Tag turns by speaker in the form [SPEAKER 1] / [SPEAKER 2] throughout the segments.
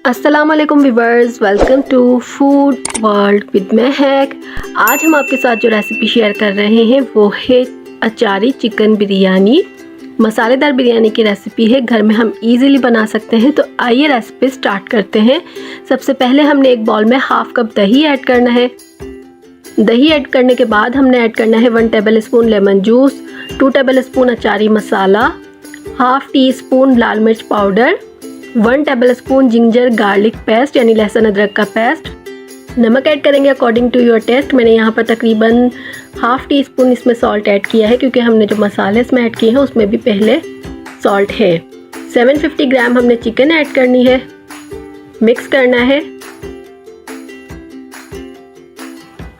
[SPEAKER 1] अस्सलामुअलैकुम viewers, welcome to food world with Mahak. आज हम आपके साथ जो रेसिपी शेयर कर रहे हैं वो है अचारी चिकन बिरयानी। मसालेदार बिरयानी की रेसिपी है, घर में हम इजीली बना सकते हैं। तो आइए रेसिपी स्टार्ट करते हैं। सबसे पहले हमने एक बाउल में हाफ कप दही ऐड करना है। दही ऐड करने के बाद हमने ऐड करना है 1 tablespoon lemon juice, 2 tablespoon अचारी मसाला, हाफ टी स्पून लाल मिर्च powder, 1 tablespoon ginger garlic paste यानी लहसुन अदरक का पेस्ट। नमक ऐड करेंगे अकॉर्डिंग टू योर टेस्ट। मैंने यहाँ पर तकरीबन हाफ टी स्पून इसमें सॉल्ट ऐड किया है, क्योंकि हमने जो मसाले इसमें ऐड किए हैं उसमें भी पहले सॉल्ट है। 750 ग्राम हमने चिकन ऐड करनी है, मिक्स करना है।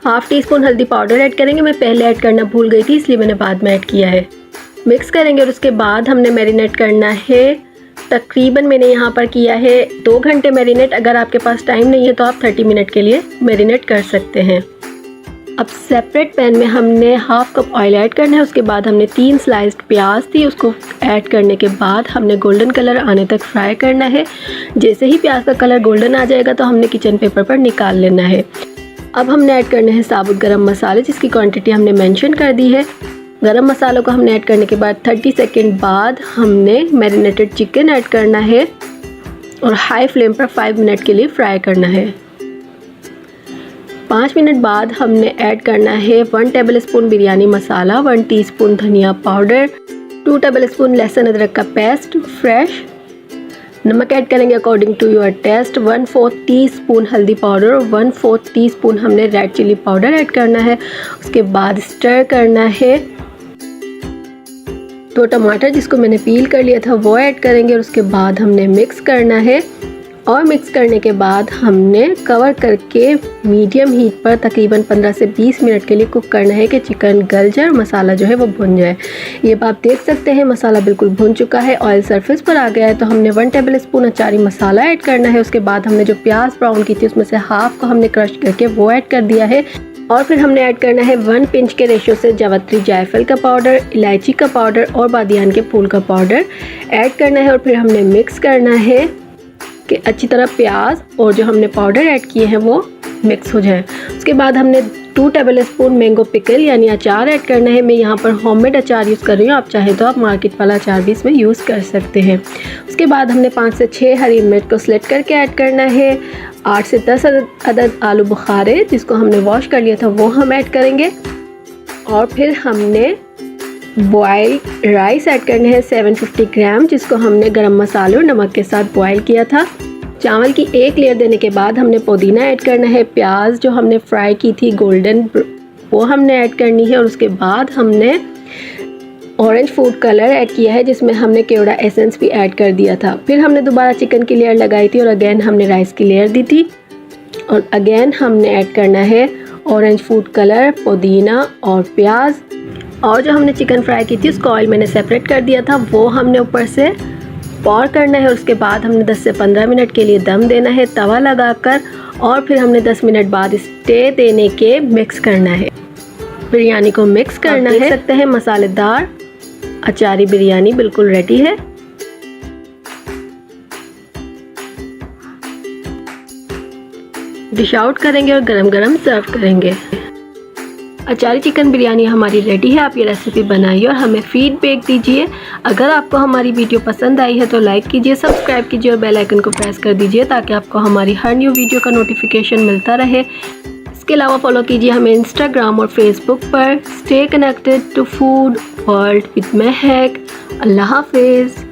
[SPEAKER 1] हाफ टी स्पून हल्दी पाउडर ऐड करेंगे, मैं पहले ऐड करना भूल गई थी इसलिए मैंने बाद में ऐड किया है। मिक्स करेंगे और उसके बाद हमने मैरिनेट करना है। तकरीबन मैंने यहाँ पर किया है 2 घंटे मैरिनेट। अगर आपके पास टाइम नहीं है तो आप 30 मिनट के लिए मैरिनेट कर सकते हैं। अब सेपरेट पैन में हमने हाफ कप ऑयल ऐड करना है। उसके बाद हमने 3 स्लाइस्ड प्याज थी, उसको ऐड करने के बाद हमने गोल्डन कलर आने तक फ्राई करना है। जैसे ही प्याज का कलर गोल्डन आ जाएगा तो हमने किचन पेपर पर निकाल लेना है। अब हमने ऐड करने हैं साबुत गरम मसाले, जिसकी क्वांटिटी हमने मेंशन कर दी है। गरम मसालों को हमने ऐड करने के बाद 30 सेकंड बाद हमने मैरिनेटेड चिकन ऐड करना है और हाई फ्लेम पर 5 मिनट के लिए फ्राई करना है। 5 मिनट बाद हमने ऐड करना है 1 tablespoon biryani masala, 1 teaspoon धनिया पाउडर, 2 टेबल स्पून लहसुन अदरक का पेस्ट फ्रेश। नमक ऐड करेंगे according to your taste. 1/4 teaspoon हल्दी पाउडर और 1/4 टीस्पून हमने रेड चिली पाउडर ऐड करना है। उसके बाद स्टर करना है। 2 टमाटर जिसको मैंने पील कर लिया था वो ऐड करेंगे और उसके बाद हमने मिक्स करना है। और मिक्स करने के बाद हमने कवर करके मीडियम हीट पर तकरीबन 15 से 20 मिनट के लिए कुक करना है कि चिकन गल जाए और मसाला जो है वो भुन जाए। ये आप देख सकते हैं मसाला बिल्कुल भुन चुका है, ऑयल सरफेस पर आ गया है। तो हमने 1 टेबल स्पून अचारी मसाला ऐड करना है। उसके बाद हमने जो प्याज ब्राउन की थी उसमें से हाफ को हमने क्रश करके वो ऐड कर दिया है। और फिर हमने ऐड करना है 1 पिंच के रेशो से जावित्री जायफल का पाउडर, इलायची का पाउडर और बादियान के फूल का पाउडर ऐड करना है। और फिर हमने मिक्स करना है कि अच्छी तरह प्याज और जो हमने पाउडर ऐड किए हैं वो मिक्स हो जाए। उसके बाद हमने 2 टेबल स्पून मैंगो पिकल यानी अचार ऐड करना है। मैं यहाँ पर होममेड अचार यूज़ कर रही हूँ, आप चाहे तो आप मार्केट वाला अचार भी इसमें यूज़ कर सकते हैं। उसके बाद हमने 5 से 6 हरी मिर्च को स्लिट करके ऐड करना है। 8 से 10 अदद आलू बुखारे जिसको हमने वॉश कर लिया था वो हम ऐड करेंगे। और फिर हमने बॉयल राइस ऐड करने हैं 750 ग्राम, जिसको हमने गरम मसाले और नमक के साथ बॉयल किया था। चावल की 1 लेयर देने के बाद हमने पुदीना ऐड करना है। प्याज जो हमने फ्राई की थी गोल्डन वो हमने ऐड करनी है। और उसके बाद हमने ऑरेंज फूड कलर ऐड किया है, जिसमें हमने केवड़ा एसेंस भी ऐड कर दिया था। फिर हमने दोबारा चिकन की लेयर लगाई थी और अगेन हमने राइस की लेयर दी थी। और अगेन हमने ऐड करना है ऑरेंज फूड कलर, पुदीना और प्याज। और जो हमने चिकन फ्राई की थी उसको ऑयल मैंने सेपरेट कर दिया था, वो हमने ऊपर से पॉर करना है। और उसके बाद हमने 10 से 15 मिनट के लिए दम देना है तवा लगाकर। और फिर हमने 10 मिनट बाद स्टे देने के मिक्स करना है। बिरयानी को मिक्स करना है। देख सकते हैं मसालेदार अचारी बिरयानी बिल्कुल रेडी है। डिश आउट करेंगे और गरम गरम सर्व करेंगे। अचारी चिकन बिरयानी हमारी रेडी है। आप ये रेसिपी बनाइए और हमें फीडबैक दीजिए। अगर आपको हमारी वीडियो पसंद आई है तो लाइक कीजिए, सब्सक्राइब कीजिए और बेल आइकन को प्रेस कर दीजिए ताकि आपको हमारी हर न्यू वीडियो का नोटिफिकेशन मिलता रहे। इसके अलावा फॉलो कीजिए हमें इंस्टाग्राम और फेसबुक पर। Stay connected to food world with Mahak. अल्लाह हाफिज़।